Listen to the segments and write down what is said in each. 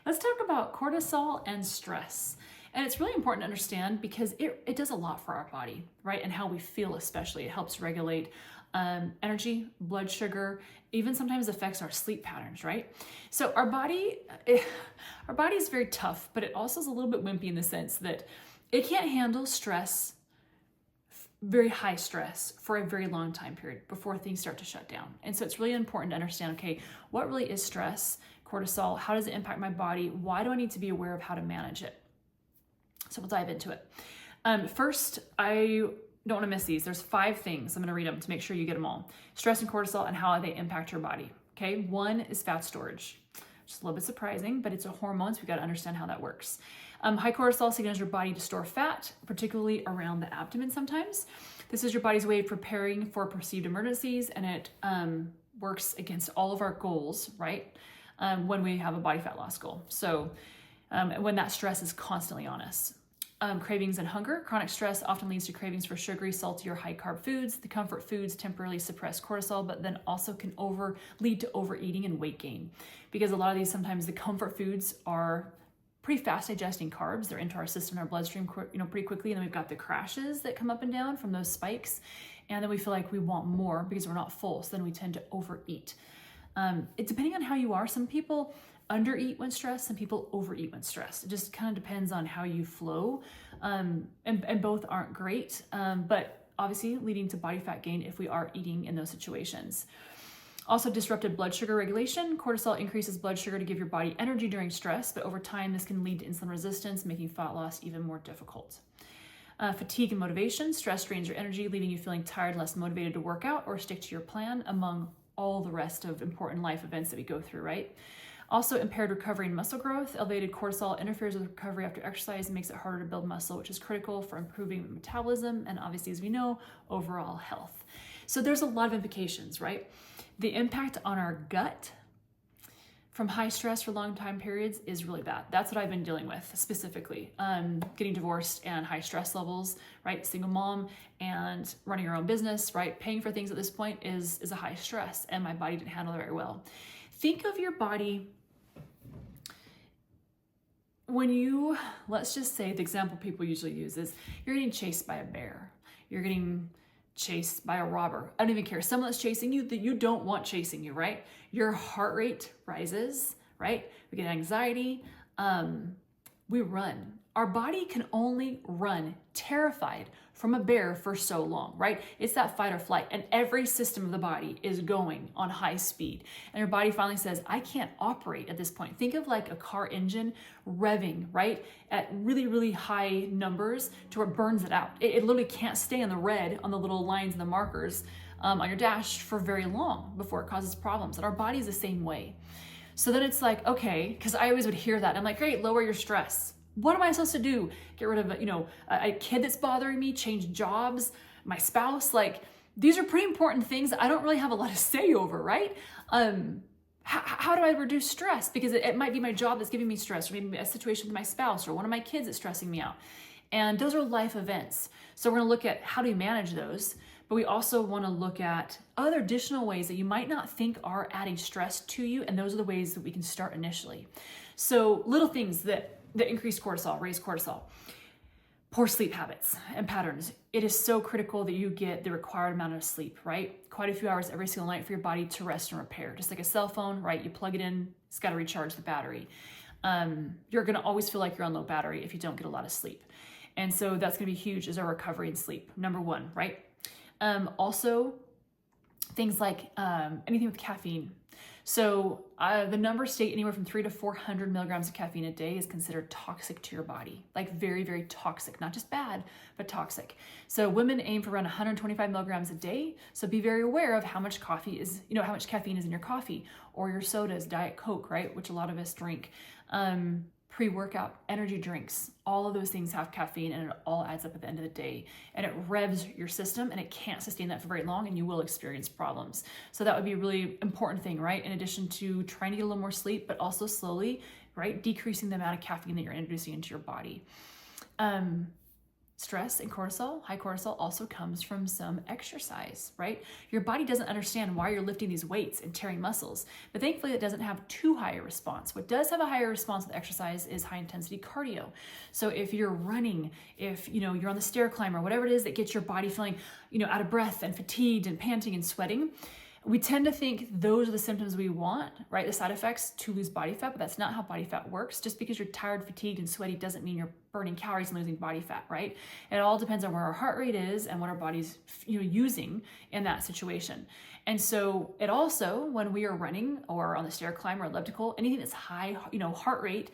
Let's talk about cortisol and stress. And it's really important to understand because it does a lot for our body, right? And how we feel, especially. It helps regulate energy, blood sugar, even sometimes affects our sleep patterns, right? So our body is very tough, but it also is a little bit wimpy in the sense that it can't handle stress, very high stress, for a very long time period before things start to shut down. And so it's really important to understand, okay, what really is stress, cortisol, how does it impact my body? Why do I need to be aware of how to manage it? So we'll dive into it. First, I don't want to miss these. There's 5 things. I'm going to read them to make sure you get them all. Stress and cortisol and how they impact your body. Okay, 1 is fat storage. Just a little bit surprising, but it's a hormone, so we got to understand how that works. High cortisol signals your body to store fat, particularly around the abdomen sometimes. This is your body's way of preparing for perceived emergencies, and it works against all of our goals, right? When we have a body fat loss goal. So when that stress is constantly on us. Cravings and hunger. Chronic stress often leads to cravings for sugary, salty, or high-carb foods. The comfort foods temporarily suppress cortisol, but then also can lead to overeating and weight gain. Because a lot of these, sometimes the comfort foods are pretty fast digesting carbs. They're into our system, our bloodstream, pretty quickly. And then we've got the crashes that come up and down from those spikes. And then we feel like we want more because we're not full. So then we tend to overeat. It's depending on how you are. Some people undereat when stressed, some people overeat when stressed. It just kind of depends on how you flow. And both aren't great, but obviously leading to body fat gain if we are eating in those situations. Also, disrupted blood sugar regulation. Cortisol increases blood sugar to give your body energy during stress, but over time this can lead to insulin resistance, making fat loss even more difficult. Fatigue and motivation. Stress drains your energy, leaving you feeling tired, less motivated to work out or stick to your plan, among all the rest of important life events that we go through, right? Also, impaired recovery and muscle growth. Elevated cortisol interferes with recovery after exercise and makes it harder to build muscle, which is critical for improving metabolism and, obviously, as we know, overall health. So there's a lot of implications, right? The impact on our gut from high stress for long time periods is really bad. That's what I've been dealing with specifically. Getting divorced and high stress levels, right? Single mom and running your own business, right? Paying for things at this point is a high stress, and my body didn't handle it very well. Think of your body when you, let's just say the example people usually use is you're getting chased by a bear. You're getting chased by a robber. I don't even care. Someone that's chasing you that you don't want chasing you, right? Your heart rate rises, right? We get anxiety. We run. Our body can only run terrified from a bear for so long, right? It's that fight or flight, and every system of the body is going on high speed. And your body finally says, I can't operate at this point. Think of like a car engine revving, right? At really, really high numbers to where it burns it out. It literally can't stay in the red on the little lines and the markers on your dash for very long before it causes problems. And our body is the same way. So then it's like, okay, because I always would hear that. I'm like, great, lower your stress. What am I supposed to do? Get rid of, a kid that's bothering me, change jobs, my spouse? Like, these are pretty important things that I don't really have a lot of say over, right? How do I reduce stress? Because it might be my job that's giving me stress, or maybe a situation with my spouse or one of my kids that's stressing me out. And those are life events. So we're gonna look at how do you manage those, but we also wanna look at other additional ways that you might not think are adding stress to you, and those are the ways that we can start initially. So little things that increase cortisol, raise cortisol. Poor sleep habits and patterns. It is so critical that you get the required amount of sleep, right? Quite a few hours every single night for your body to rest and repair. Just like a cell phone, right? You plug it in, it's got to recharge the battery. You're going to always feel like you're on low battery if you don't get a lot of sleep. And so that's going to be huge, is our recovery and sleep. Number 1, right? Also, things like anything with caffeine. So the numbers state anywhere from 300 to 400 milligrams of caffeine a day is considered toxic to your body. Like very, very toxic, not just bad, but toxic. So women aim for around 125 milligrams a day. So be very aware of how much caffeine is in your coffee or your sodas, Diet Coke, right? Which a lot of us drink. Pre-workout, energy drinks, all of those things have caffeine, and it all adds up at the end of the day. And it revs your system, and it can't sustain that for very long, and you will experience problems. So that would be a really important thing, right? In addition to trying to get a little more sleep, but also slowly, right, decreasing the amount of caffeine that you're introducing into your body. stress and cortisol, high cortisol, also comes from some exercise, right? Your body doesn't understand why you're lifting these weights and tearing muscles, but thankfully it doesn't have too high a response. What does have a higher response with exercise is high intensity cardio. So if you're running, if you're on the stair climber, whatever it is that gets your body feeling out of breath and fatigued and panting and sweating, we tend to think those are the symptoms we want, right? The side effects to lose body fat, but that's not how body fat works. Just because you're tired, fatigued, and sweaty doesn't mean you're burning calories and losing body fat, right? It all depends on where our heart rate is and what our body's using in that situation. And so it also, when we are running or on the stair climber or elliptical, anything that's high, heart rate,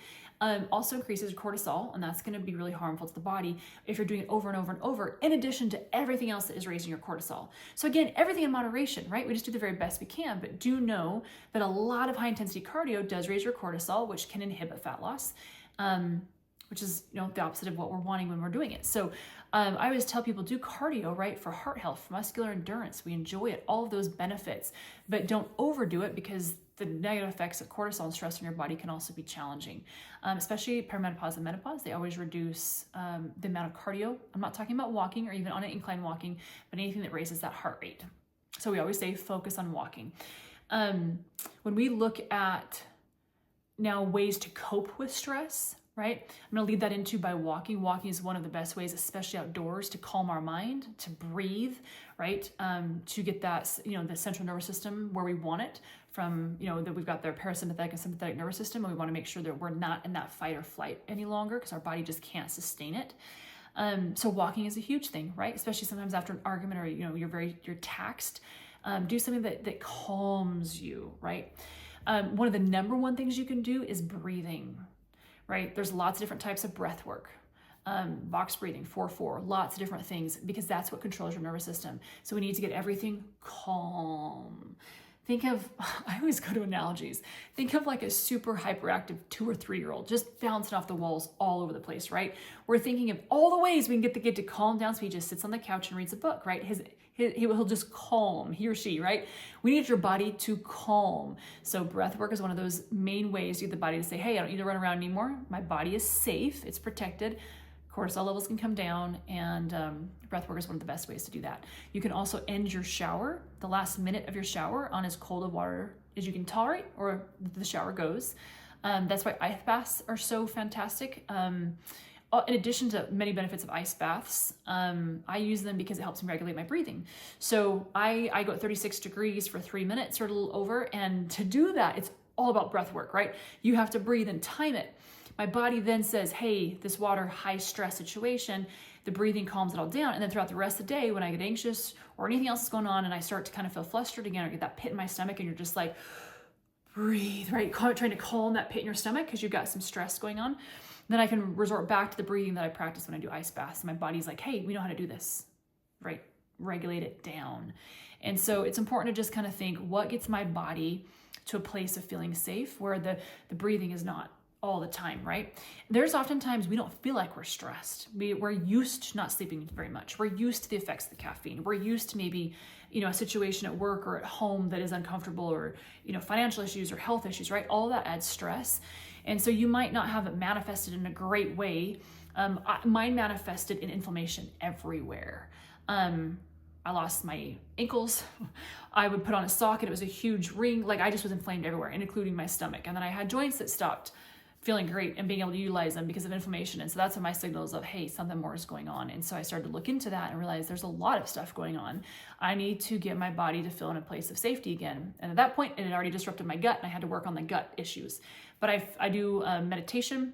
also increases cortisol, and that's going to be really harmful to the body if you're doing it over and over and over, in addition to everything else that is raising your cortisol. So again, everything in moderation, right? We just do the very best we can, but do know that a lot of high intensity cardio does raise your cortisol, which can inhibit fat loss, which is the opposite of what we're wanting when we're doing it. So I always tell people, do cardio, right, for heart health, for muscular endurance. We enjoy it, all of those benefits, but don't overdo it, because the negative effects of cortisol and stress on your body can also be challenging, especially perimenopause and menopause. They always reduce the amount of cardio. I'm not talking about walking or even on an incline walking, but anything that raises that heart rate. So we always say focus on walking. When we look at now ways to cope with stress, right? I'm going to lead that into by walking. Walking is one of the best ways, especially outdoors, to calm our mind, to breathe, right? To get that, the central nervous system where we want it from, that we've got their parasympathetic and sympathetic nervous system, and we want to make sure that we're not in that fight or flight any longer, because our body just can't sustain it. So walking is a huge thing, right? Especially sometimes after an argument or, you're taxed. Do something that calms you, right? One of the number one things you can do is breathing. Right? There's lots of different types of breath work, box breathing, 4-4, lots of different things, because that's what controls your nervous system. So we need to get everything calm. Think of, I always go to analogies. Think of like a super hyperactive 2 or 3-year-old just bouncing off the walls all over the place, right? We're thinking of all the ways we can get the kid to calm down, so he just sits on the couch and reads a book, right? He'll just calm, he or she, right? We need your body to calm. So breath work is one of those main ways you get the body to say, hey, I don't need to run around anymore. My body is safe, it's protected. Cortisol levels can come down, and breath work is one of the best ways to do that. You can also end your shower, the last minute of your shower, on as cold of water as you can tolerate, or the shower goes. That's why ice baths are so fantastic. In addition to many benefits of ice baths, I use them because it helps me regulate my breathing. So I go at 36 degrees for 3 minutes or a little over, and to do that, it's all about breath work, right? You have to breathe and time it. My body then says, hey, this water, high stress situation, the breathing calms it all down. And then throughout the rest of the day, when I get anxious or anything else is going on and I start to kind of feel flustered again, or get that pit in my stomach, and you're just like, breathe, right? Trying to calm that pit in your stomach because you've got some stress going on. Then I can resort back to the breathing that I practice when I do ice baths. And my body's like, hey, we know how to do this, right? Regulate it down. And so it's important to just kind of think, what gets my body to a place of feeling safe where the breathing is not all the time, right? There's oftentimes we don't feel like we're stressed. We're used to not sleeping very much. We're used to the effects of the caffeine. We're used to maybe, a situation at work or at home that is uncomfortable, or, financial issues or health issues, right? All that adds stress. And so you might not have it manifested in a great way. Mine manifested in inflammation everywhere. I lost my ankles. I would put on a sock and it was a huge ring. Like I just was inflamed everywhere, and including my stomach. And then I had joints that stopped feeling great and being able to utilize them because of inflammation. And so that's when my signals of, hey, something more is going on. And so I started to look into that and realize there's a lot of stuff going on. I need to get my body to feel in a place of safety again. And at that point, it had already disrupted my gut, and I had to work on the gut issues. But I do meditation.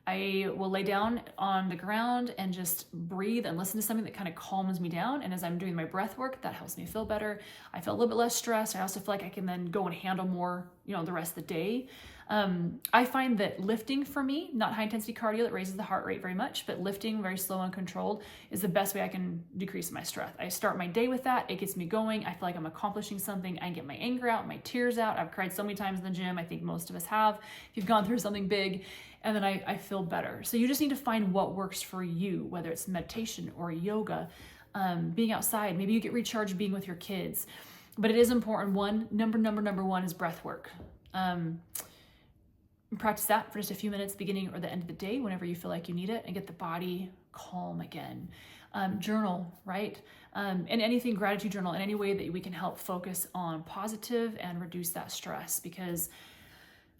I will lay down on the ground and just breathe and listen to something that kind of calms me down. And as I'm doing my breath work, that helps me feel better. I feel a little bit less stressed. I also feel like I can then go and handle more, the rest of the day. I find that lifting for me, not high intensity cardio that raises the heart rate very much, but lifting very slow and controlled is the best way I can decrease my stress. I start my day with that. It gets me going. I feel like I'm accomplishing something. I get my anger out, my tears out. I've cried so many times in the gym. I think most of us have. If you've gone through something big, and then I feel better. So you just need to find what works for you, whether it's meditation or yoga, being outside. Maybe you get recharged being with your kids. But it is important. Number one is breath work. practice that for just a few minutes, beginning or the end of the day, whenever you feel like you need it, and get the body calm again. Journal, right? And anything, gratitude journal, in any way that we can help focus on positive and reduce that stress, because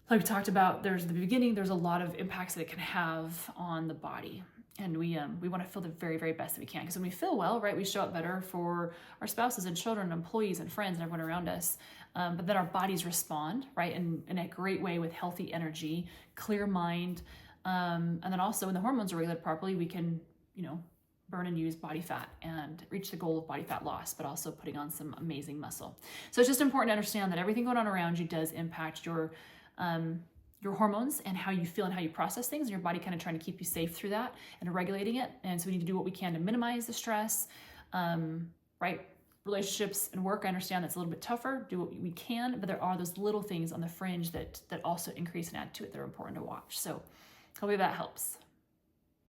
like we talked about, there's the beginning, there's a lot of impacts that it can have on the body. And we want to feel the very, very best that we can. Because when we feel well, right, we show up better for our spouses and children and employees and friends and everyone around us. But then our bodies respond, right, in a great way with healthy energy, clear mind. And then also when the hormones are regulated properly, we can, burn and use body fat and reach the goal of body fat loss, but also putting on some amazing muscle. So it's just important to understand that everything going on around you does impact your hormones and how you feel and how you process things, and your body kind of trying to keep you safe through that and regulating it. And so we need to do what we can to minimize the stress, right? Relationships and work, I understand that's a little bit tougher, do what we can, but there are those little things on the fringe that also increase and add to it that are important to watch. So hopefully that helps.